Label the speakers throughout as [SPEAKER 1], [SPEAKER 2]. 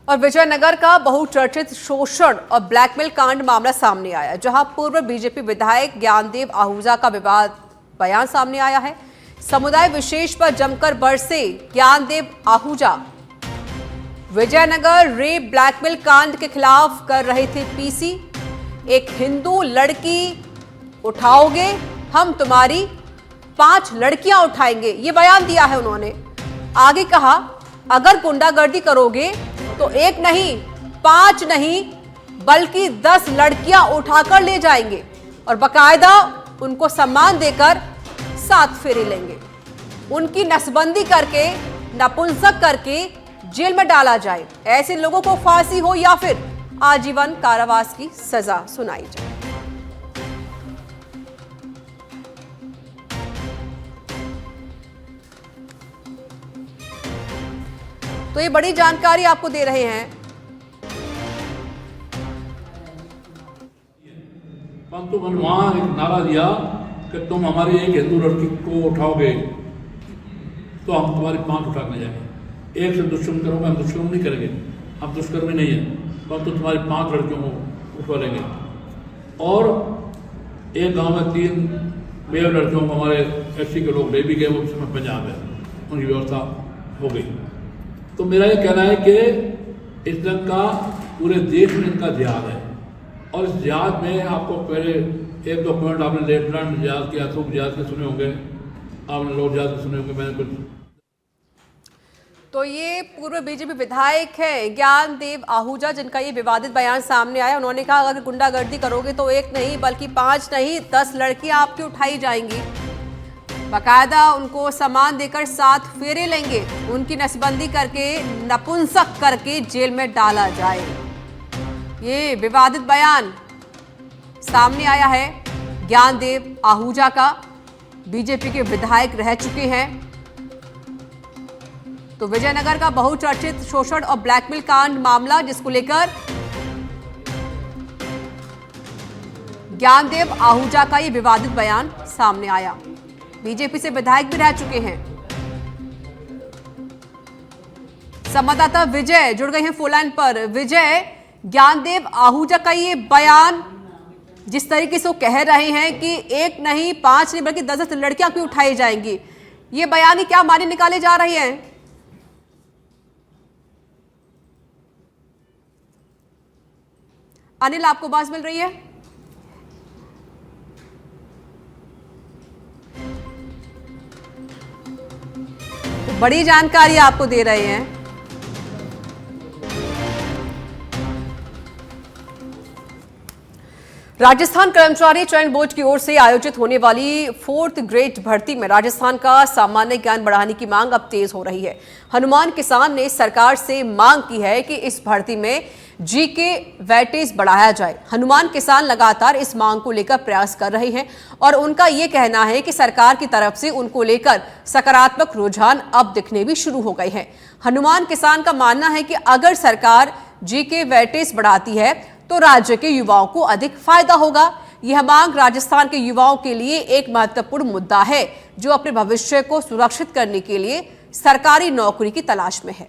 [SPEAKER 1] और विजयनगर का बहुचर्चित शोषण और ब्लैकमेल कांड मामला सामने आया, जहां पूर्व बीजेपी विधायक ज्ञानदेव आहूजा का विवाद बयान सामने आया है। समुदाय विशेष पर जमकर बरसे ज्ञानदेव आहूजा। विजयनगर रेप ब्लैकमेल कांड के खिलाफ कर रहे थे पीसी। एक हिंदू लड़की उठाओगे, हम तुम्हारी 5 लड़कियां उठाएंगे, ये बयान दिया है उन्होंने। आगे कहा, अगर गुंडागर्दी करोगे तो 1 नहीं 5 नहीं बल्कि 10 लड़कियां उठाकर ले जाएंगे और बकायदा उनको सम्मान देकर 7 फेरे लेंगे। उनकी नसबंदी करके, नपुंसक करके जेल में डाला जाए। ऐसे लोगों को फांसी हो या फिर आजीवन कारावास की सजा सुनाई जाए। तो ये बड़ी जानकारी आपको दे रहे हैं।
[SPEAKER 2] परंतु मैंने वहां एक नारा दिया कि तुम हमारी एक हिंदू लड़की को उठाओगे तो हम तुम्हारी 5 उठाने जाएंगे। एक से दुष्कर्म करोगे, हम दुष्कर्म नहीं करेंगे, हम दुष्कर्मी नहीं है, परंतु तुम्हारी 5 लड़कियों को उठवा लेंगे। और एक गांव में 3 बेव लड़कियों को हमारे एससी के लोग ले भी गए, वो उस समय पंजाब है, उनकी व्यवस्था हो गई। तो मेरा ये कहना है कि इस जंग का पूरे देश में इनका जिहाद है और इस जिहाद में आपको पहले 1-2 पॉइंट आपने लेफ्टिनेंट जिहाद के, अशोक जिहाद के सुने होंगे, आपने लॉर्ड जिहाद के सुने होंगे, मैंने कुछ।
[SPEAKER 1] तो ये पूर्व बीजेपी विधायक है ज्ञानदेव आहूजा, जिनका ये विवादित बयान सामने आया। उन्होंने कहा, अगर गुंडागर्दी करोगे तो 1 नहीं बल्कि 5 नहीं 10 लड़कियां आपकी उठाई जाएंगी, बकायदा उनको सम्मान देकर 7 फेरे लेंगे, उनकी नसबंदी करके, नपुंसक करके जेल में डाला जाए। ये विवादित बयान सामने आया है ज्ञानदेव आहूजा का। बीजेपी के विधायक रह चुके हैं। तो विजयनगर का बहुचर्चित शोषण और ब्लैकमेल कांड मामला, जिसको लेकर ज्ञानदेव आहूजा का ये विवादित बयान सामने आया। बीजेपी से विधायक भी रह चुके हैं। संवाददाता विजय जुड़ गए हैं फोन लाइन पर। विजय, ज्ञानदेव आहूजा का ये बयान जिस तरीके से वो कह रहे हैं कि 1 नहीं 5 नहीं बल्कि 10 लड़कियां क्यों उठाई जाएंगी, ये बयान ही क्या माने निकाले जा रही है? अनिल, आपको आवाज मिल रही है? बड़ी जानकारी आपको दे रहे हैं। राजस्थान कर्मचारी चयन बोर्ड की ओर से आयोजित होने वाली 4th ग्रेड भर्ती में राजस्थान का सामान्य ज्ञान बढ़ाने की मांग अब तेज हो रही है। हनुमान किसान ने सरकार से मांग की है कि इस भर्ती में जीके वेटेज बढ़ाया जाए। हनुमान किसान लगातार इस मांग को लेकर प्रयास कर रहे हैं और उनका यह कहना है कि सरकार की तरफ से उनको लेकर सकारात्मक रुझान अब दिखने भी शुरू हो गए हैं। हनुमान किसान का मानना है कि अगर सरकार जीके वेटेज बढ़ाती है तो राज्य के युवाओं को अधिक फायदा होगा। यह मांग राजस्थान के युवाओं के लिए एक महत्वपूर्ण मुद्दा है, जो अपने भविष्य को सुरक्षित करने के लिए सरकारी नौकरी की तलाश में है।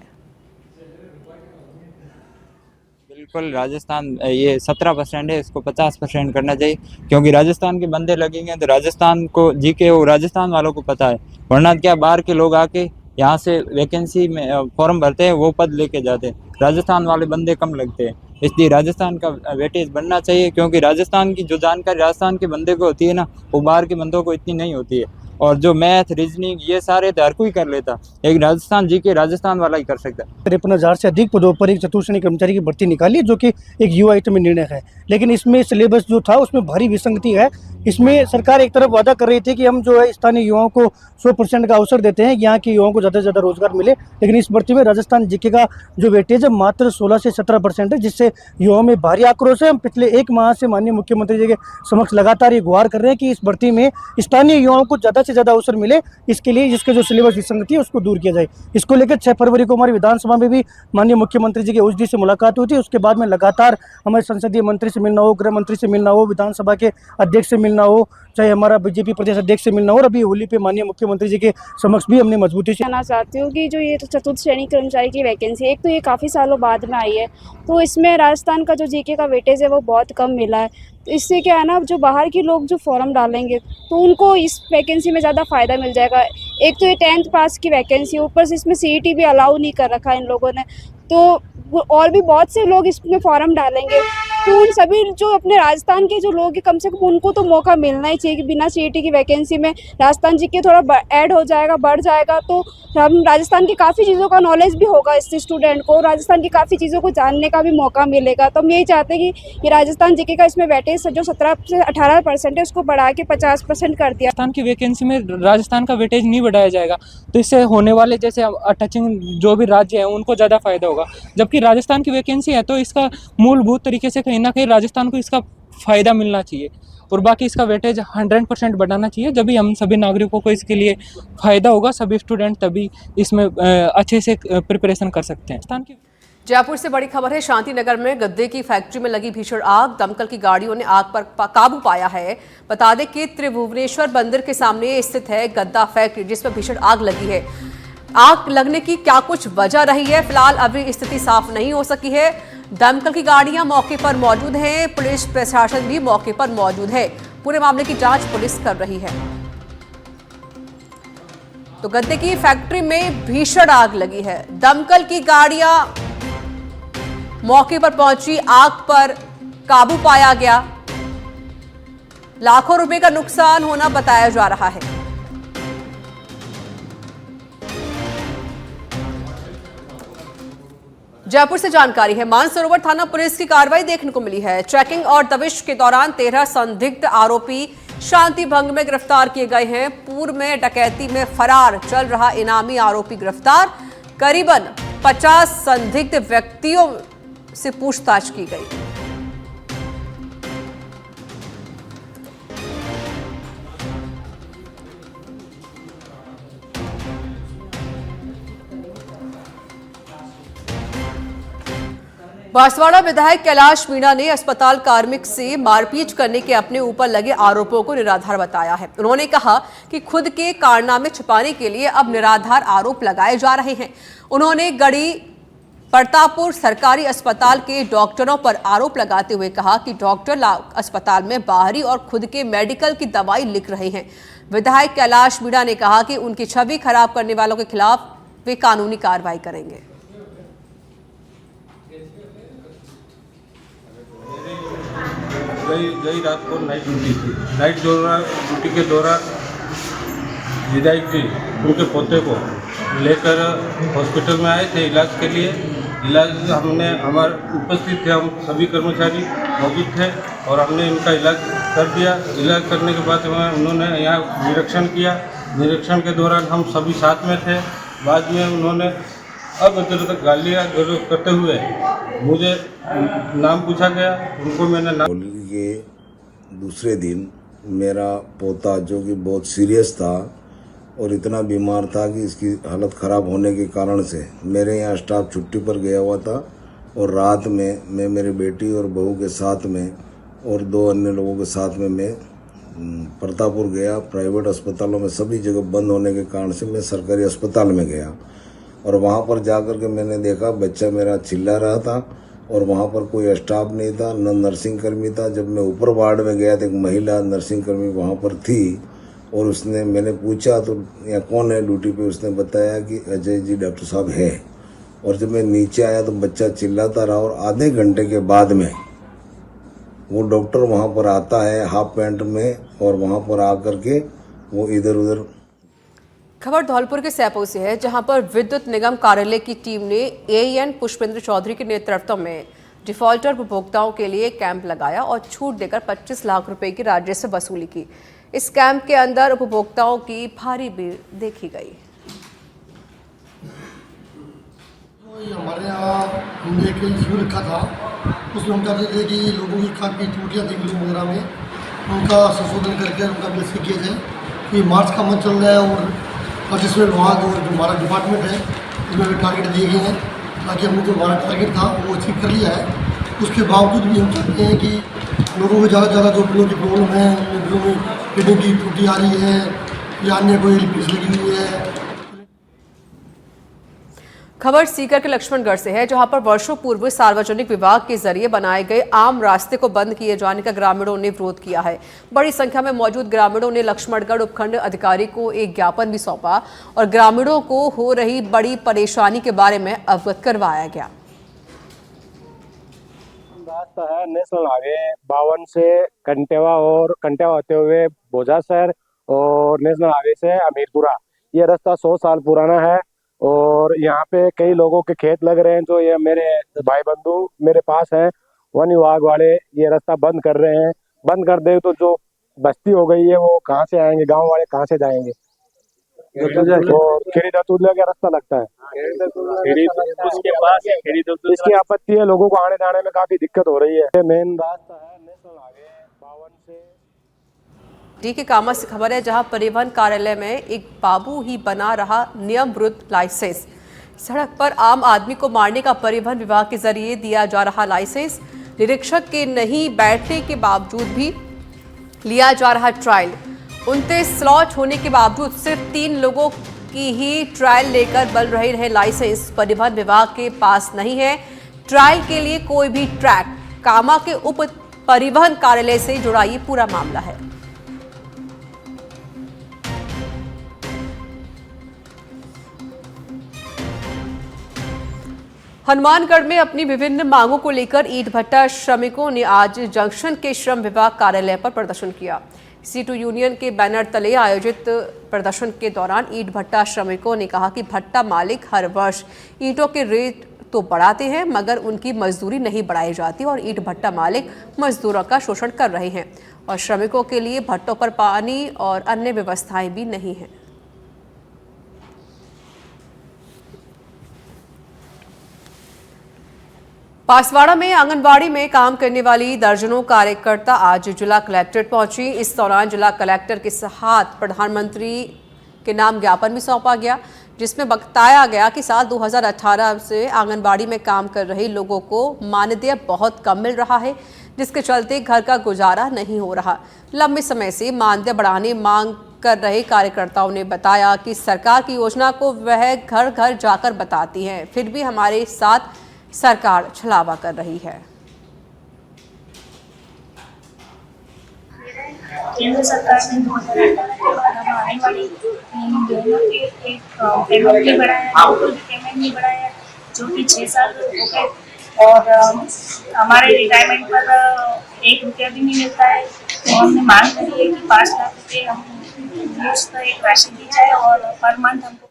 [SPEAKER 3] बिल्कुल, राजस्थान ये 17% है, इसको 50% करना चाहिए, क्योंकि राजस्थान के बंदे लगेंगे तो राजस्थान को जीके वो राजस्थान वालों को पता है। वरना क्या बाहर के लोग आके यहाँ से वैकेंसी में फॉर्म भरते हैं, वो पद लेके जाते हैं, राजस्थान वाले बंदे कम लगते हैं। इसलिए राजस्थान का वेटेज बढ़ना चाहिए, क्योंकि राजस्थान की जो जानकारी राजस्थान के बंदे को होती है ना, वो बाहर के बंदों को इतनी नहीं होती है। और जो मैथ, रीजनिंग ये सारे तो हर कोई कर लेता, एक राजस्थान जीके राजस्थान वाला ही कर सकता है।
[SPEAKER 4] 53,000 से अधिक पदों पर एक चतुर्श्रेणी कर्मचारी की भर्ती निकाली, जो कि एक युवा आइटम में निर्णय है। लेकिन इसमें सिलेबस जो था उसमें भारी विसंगति है। इसमें सरकार एक तरफ वादा कर रही थी कि हम जो है स्थानीय युवाओं को 100% का अवसर देते हैं, यहाँ के युवाओं को ज़्यादा से ज़्यादा रोजगार मिले, लेकिन इस भर्ती में राजस्थान जीके का जो वेटेज है मात्र 16 से 17% है, जिससे युवाओं में भारी आक्रोश है। हम पिछले 1 माह से माननीय मुख्यमंत्री जी के समक्ष लगातार ये गुहार कर रहे हैं कि इस भर्ती में स्थानीय युवाओं को ज़्यादा से ज़्यादा अवसर मिले, इसके लिए जिसके जो सिलेबस विसंगति है उसको दूर किया जाए। इसको लेकर 6 फरवरी को हमारी विधानसभा में भी माननीय मुख्यमंत्री जी के ओएसडी से मुलाकात हुई थी। उसके बाद में लगातार हमारे संसदीय मंत्री से मिलना हो, गृह मंत्री से मिलना हो, विधानसभा के अध्यक्ष से मिलना हो, चाहे हमारा बीजेपी प्रदेश अध्यक्ष से मिलना हो, और अभी होली पे माननीय मुख्यमंत्री जी के समक्ष भी हमने मजबूती से
[SPEAKER 5] कहना चाहती हूँ कि जो ये चतुर्थ श्रेणी कर्मचारी की वैकेंसी है, एक तो ये काफ़ी सालों बाद में आई है, तो इसमें राजस्थान का जो जीके का वेटेज है वो बहुत कम मिला है। तो इससे क्या है ना, जो बाहर के लोग जो फॉर्म डालेंगे तो उनको इस वैकेंसी में ज़्यादा फ़ायदा मिल जाएगा। एक तो ये 10th पास की वैकेंसी है, ऊपर से इसमें CET भी अलाउ नहीं कर रखा इन लोगों ने, तो और भी बहुत से लोग इसमें फॉर्म डालेंगे, तो उन सभी जो अपने राजस्थान के जो लोग हैं कम से कम उनको तो मौका मिलना ही चाहिए कि बिना CET की वैकेंसी में राजस्थान जीके थोड़ा ऐड हो जाएगा, बढ़ जाएगा, तो हम राजस्थान की काफ़ी चीज़ों का नॉलेज भी होगा इस स्टूडेंट को, राजस्थान की काफ़ी चीज़ों को जानने का भी मौका मिलेगा। तो हम यही चाहते हैं कि ये राजस्थान जीके का इसमें वेटेज जो 17 से 18% है उसको बढ़ा के 50% कर दिया।
[SPEAKER 6] राजस्थान की वैकेंसी में राजस्थान का वेटेज नहीं बढ़ाया जाएगा, तो इससे होने वाले जैसे टचिंग जो भी राज्य हैं उनको ज़्यादा फायदा होगा। जबकि राजस्थान की वैकेंसी है तो इसका मूलभूत तरीके से कहीं ना कहीं राजस्थान को इसका फ़ायदा मिलना चाहिए, और बाकी इसका वेटेज 100% बढ़ाना चाहिए। जब भी हम सभी नागरिकों को इसके लिए फ़ायदा होगा, सभी स्टूडेंट तभी इसमें अच्छे से प्रिपरेशन कर सकते हैं। राजस्थान की
[SPEAKER 1] जयपुर से बड़ी खबर है। शांतिनगर में गद्दे की फैक्ट्री में लगी भीषण आग, दमकल की गाड़ियों ने आग पर काबू पाया है। बता दें कि त्रिभुवनेश्वर बंदर के सामने स्थित है गद्दा फैक्ट्री, जिसमें भीषण आग लगी है। आग लगने की क्या कुछ वजह रही है, फिलहाल अभी स्थिति साफ नहीं हो सकी है। दमकल की गाड़ियां मौके पर मौजूद हैं, पुलिस प्रशासन भी मौके पर मौजूद है। पूरे मामले की जांच पुलिस कर रही है। तो गद्दे की फैक्ट्री में भीषण आग लगी है, दमकल की गाड़ियां मौके पर पहुंची, आग पर काबू पाया गया। लाखों रुपए का नुकसान होना बताया जा रहा है। जयपुर से जानकारी है, मानसरोवर थाना पुलिस की कार्रवाई देखने को मिली है। चेकिंग और दबिश के दौरान 13 संदिग्ध आरोपी शांति भंग में गिरफ्तार किए गए हैं। पूर्व में डकैती में फरार चल रहा इनामी आरोपी गिरफ्तार। करीबन 50 संदिग्ध व्यक्तियों से पूछताछ की गई। बांसवाड़ा विधायक कैलाश मीणा ने अस्पताल कार्मिक से मारपीट करने के अपने ऊपर लगे आरोपों को निराधार बताया है। उन्होंने कहा कि खुद के कारनामे छिपाने के लिए अब निराधार आरोप लगाए जा रहे हैं। उन्होंने गढ़ी प्रतापपुर सरकारी अस्पताल के डॉक्टरों पर आरोप लगाते हुए कहा कि डॉक्टर अस्पताल में बाहरी और खुद के मेडिकल की दवाई लिख रहे हैं। विधायक कैलाश मीणा ने कहा कि उनकी छवि खराब करने वालों के खिलाफ वे कानूनी कार्रवाई करेंगे।
[SPEAKER 7] गई रात को नाइट ड्यूटी थी। नाइट ड्यूटी के दौरान विधायक जी उनके पोते को लेकर हॉस्पिटल में आए थे इलाज के लिए। इलाज हमने हमारे उपस्थित थे, हम सभी कर्मचारी मौजूद थे और हमने इनका इलाज कर दिया। इलाज करने के बाद उन्होंने यहाँ निरीक्षण किया। निरीक्षण के दौरान हम सभी साथ में थे। बाद में उन्होंने अभद्र गालियाँ गलौज करते हुए मुझे नाम पूछा गया, उनको मैंने नाम।
[SPEAKER 8] होली के दूसरे दिन मेरा पोता जो कि बहुत सीरियस था और इतना बीमार था कि इसकी हालत ख़राब होने के कारण से मेरे यहाँ स्टाफ छुट्टी पर गया हुआ था और रात में मैं मेरी बेटी और बहू के साथ में और 2 अन्य लोगों के साथ में मैं प्रतापपुर गया। प्राइवेट अस्पतालों में सभी जगह बंद होने के कारण से मैं सरकारी अस्पताल में गया और वहाँ पर जाकर के मैंने देखा बच्चा मेरा चिल्ला रहा था और वहाँ पर कोई स्टाफ नहीं था, न नर्सिंग कर्मी था। जब मैं ऊपर वार्ड में गया तो एक महिला नर्सिंग कर्मी वहाँ पर थी और उसने मैंने पूछा तो यहाँ कौन है ड्यूटी पे, उसने बताया कि अजय जी डॉक्टर साहब है। और जब मैं नीचे आया तो बच्चा चिल्लाता रहा और आधे घंटे के बाद में वो डॉक्टर वहाँ पर आता है हाफ पैंट में और वहाँ पर आकर के वो इधर उधर।
[SPEAKER 1] खबर धौलपुर के सैपो से है, जहां पर विद्युत निगम कार्यालय की टीम ने AEN पुष्पेंद्र चौधरी के नेतृत्व में डिफॉल्टर उपभोक्ताओं के लिए कैंप लगाया और छूट देकर 25 लाख रुपए की राजस्व वसूली की। इस कैंप के अंदर उपभोक्ताओं की भारी भीड़ देखी गई।
[SPEAKER 9] हमारे यहाँ हमने एक शिविर रखा था, उसमें हम चाहते थे कि लोगों की काफ़ी त्रुटियाँ थी बिलों वगैरह में, उनका संशोधन करके उनका बिल किया जाए। कि मार्च का मंथ चल रहा है और 25 विभाग और जो हमारा डिपार्टमेंट है उसमें भी टारगेट दिए गए हैं ताकि हमने जो हमारा टारगेट था वो अचीव कर लिया है। उसके बावजूद भी हम चाहते हैं कि लोगों को ज़्यादा से ज़्यादा जो बिलों की प्रॉब्लम है उन बिलों में फिटिंग की टूटी आ रही है या अन्य कोई पीस लगी हुई है।
[SPEAKER 1] खबर सीकर के लक्ष्मणगढ़ से है, जहां पर वर्षों पूर्व सार्वजनिक विभाग के जरिए बनाए गए आम रास्ते को बंद किए जाने का ग्रामीणों ने विरोध किया है। बड़ी संख्या में मौजूद ग्रामीणों ने लक्ष्मणगढ़ उपखंड अधिकारी को एक ज्ञापन भी सौंपा और ग्रामीणों को हो रही बड़ी परेशानी के बारे में अवगत करवाया गया।
[SPEAKER 10] रास्ता है नेशनल हाईवे 52 से कंटेवा और कंटेवा होते हुए बोझा शहर और नेशनल हाईवे से अमीरपुरा। ये रास्ता 100 साल पुराना है और यहाँ पे कई लोगों के खेत लग रहे हैं। जो ये मेरे भाई बंधु मेरे पास हैं, वन विभाग वाले ये रास्ता बंद कर रहे हैं। बंद कर दे तो जो बस्ती हो गई है वो कहाँ से आएंगे, गांव वाले कहाँ से जाएंगे। और खीरी दतुल्ला का रास्ता लगता है, इसकी आपत्ति है, लोगों को आने जाने में काफी दिक्कत हो रही है। मेन रास्ता है नेशनल हाईवे 52 से
[SPEAKER 1] डी के कामा से खबर है, जहां परिवहन कार्यालय में एक बाबू ही बना रहा नियम विरुद्ध लाइसेंस। सड़क पर आम आदमी को मारने का परिवहन विभाग के जरिए दिया जा रहा लाइसेंस, निरीक्षक के नहीं बैठने के बावजूद भी लिया जा रहा ट्रायल। 29 स्लॉट होने के बावजूद सिर्फ 3 लोगों की ही ट्रायल लेकर बन रहे लाइसेंस परिवहन विभाग के पास नहीं है। ट्रायल के लिए कोई भी ट्रैक कामा के उप परिवहन कार्यालय से जुड़ा ये पूरा मामला है। हनुमानगढ़ में अपनी विभिन्न मांगों को लेकर ईंट भट्टा श्रमिकों ने आज जंक्शन के श्रम विभाग कार्यालय पर प्रदर्शन किया। C2 यूनियन के बैनर तले आयोजित प्रदर्शन के दौरान ईंट भट्टा श्रमिकों ने कहा कि भट्टा मालिक हर वर्ष ईंटों के रेट तो बढ़ाते हैं मगर उनकी मजदूरी नहीं बढ़ाई जाती और ईंट भट्टा मालिक मजदूरों का शोषण कर रहे हैं और श्रमिकों के लिए भट्टों पर पानी और अन्य व्यवस्थाएं भी नहीं हैं। बांसवाड़ा में आंगनबाड़ी में काम करने वाली दर्जनों कार्यकर्ता आज जिला कलेक्ट्रेट पहुंची। इस दौरान जिला कलेक्टर के साथ प्रधानमंत्री के नाम ज्ञापन भी सौंपा गया, जिसमें बताया गया कि साल 2018 से आंगनबाड़ी में काम कर रहे लोगों को मानदेय बहुत कम मिल रहा है, जिसके चलते घर का गुजारा नहीं हो रहा। लंबे समय से मानदेय बढ़ाने मांग कर रहे कार्यकर्ताओं ने बताया कि सरकार की योजना को वह घर घर जाकर बताती हैं, फिर भी हमारे साथ सरकार छलावा कर रही है।
[SPEAKER 11] केंद्र सरकार ने 2018 के बाद अब आने वाली दोनों के एक पेमेंट भी बढ़ाया, पेमेंट भी बढ़ाया, जो कि 6 साल हो गए और हमारे रिटायरमेंट पर 1 रुपया भी नहीं मिलता है। तो हमने मांग करी है कि 5 लाख रुपये हम एक राशि दी जाए और पर मंथ हमको।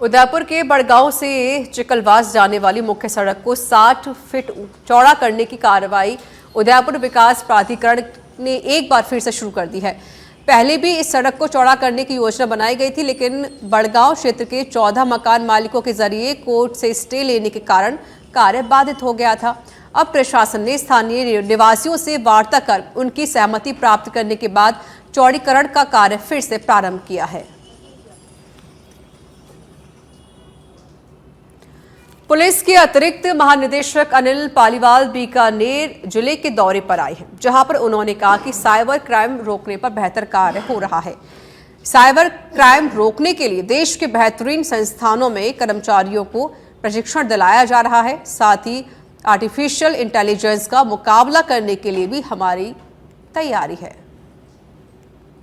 [SPEAKER 1] उदयपुर के बड़गांव से चिकलवास जाने वाली मुख्य सड़क को 60 फीट चौड़ा करने की कार्रवाई उदयपुर विकास प्राधिकरण ने एक बार फिर से शुरू कर दी है। पहले भी इस सड़क को चौड़ा करने की योजना बनाई गई थी, लेकिन बड़गांव क्षेत्र के 14 मकान मालिकों के जरिए कोर्ट से स्टे लेने के कारण कार्य बाधित हो गया था। अब प्रशासन ने स्थानीय निवासियों से वार्ता कर उनकी सहमति प्राप्त करने के बाद चौड़ीकरण का कार्य फिर से प्रारंभ किया है। पुलिस के अतिरिक्त महानिदेशक अनिल पालीवाल बीकानेर जिले के दौरे पर आए हैं, जहां पर उन्होंने कहा कि साइबर क्राइम रोकने पर बेहतर कार्य हो रहा है। साइबर क्राइम रोकने के लिए देश के बेहतरीन संस्थानों में कर्मचारियों को प्रशिक्षण दिलाया जा रहा है। साथ ही आर्टिफिशियल इंटेलिजेंस का मुकाबला करने के लिए भी हमारी तैयारी है।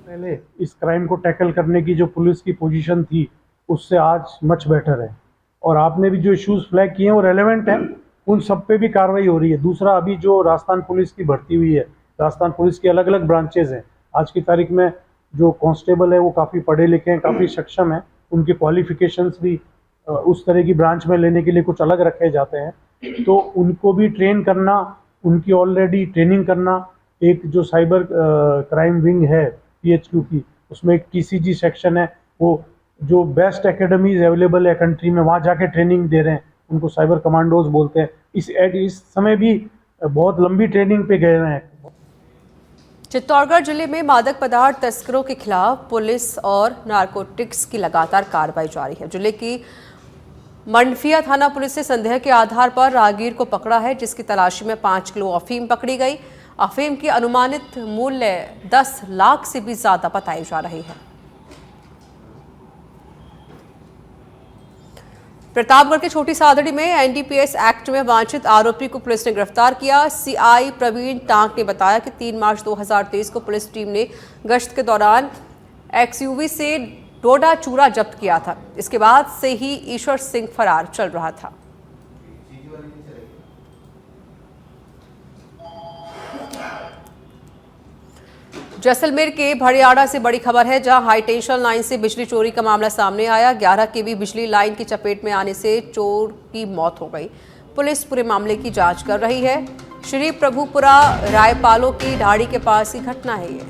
[SPEAKER 12] पहले इस क्राइम को टैकल करने की जो पुलिस की पोजीशन थी उससे आज मच बेटर है और आपने भी जो इश्यूज फ्लैग किए हैं वो रेलेवेंट हैं, उन सब पे भी कार्रवाई हो रही है। दूसरा, अभी जो राजस्थान पुलिस की भर्ती हुई है, राजस्थान पुलिस के अलग अलग ब्रांचेज हैं। आज की तारीख में जो कांस्टेबल है वो काफ़ी पढ़े लिखे हैं, काफ़ी सक्षम हैं, उनके क्वालिफिकेशंस भी उस तरह की ब्रांच में लेने के लिए कुछ अलग रखे जाते हैं। तो उनको भी ट्रेन करना, उनकी ऑलरेडी ट्रेनिंग करना। एक जो साइबर क्राइम विंग है PHQ की, उसमें एक TCG सेक्शन है, वो जो बेस्ट एकेडमीज अवेलेबल है कंट्री में वहाँ जाके ट्रेनिंग दे रहे हैं, उनको साइबर कमांडोज बोलते हैं। इस समय भी बहुत लंबी ट्रेनिंग पे गए हैं।
[SPEAKER 1] चित्तौड़गढ़ जिले में मादक पदार्थ तस्करों के खिलाफ पुलिस और नारकोटिक्स की लगातार कार्रवाई जारी है। जिले की मंडफिया थाना पुलिस ने संदेह के आधार पर राहगीर को पकड़ा है, जिसकी तलाशी में 5 किलो अफीम पकड़ी गई। अफीम की अनुमानित मूल्य 10 लाख से भी ज्यादा बताई जा रही है। प्रतापगढ़ के छोटी सादड़ी में एनडीपीएस एक्ट में वांछित आरोपी को पुलिस ने गिरफ्तार किया। सीआई प्रवीण टांक ने बताया कि 3 मार्च 2023 को पुलिस टीम ने गश्त के दौरान एक्सयूवी से डोडा चूरा जब्त किया था। इसके बाद से ही ईश्वर सिंह फरार चल रहा था। जैसलमेर के भड़ियाड़ा से बड़ी खबर है, जहां हाई टेंशन लाइन से बिजली चोरी का मामला सामने आया। 11 केवी बिजली लाइन की चपेट में आने से चोर की मौत हो गई। पुलिस पूरे मामले की जांच कर रही है। श्री प्रभुपुरा रायपालो की ढाड़ी के पास की घटना है ये।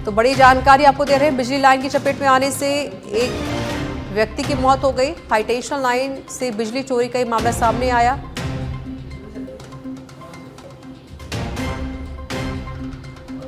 [SPEAKER 1] तो बड़ी जानकारी आपको दे रहे हैं, बिजली लाइन की चपेट में आने से एक व्यक्ति की मौत हो गई। हाई टेंशन लाइन से बिजली चोरी का ये मामला सामने आया।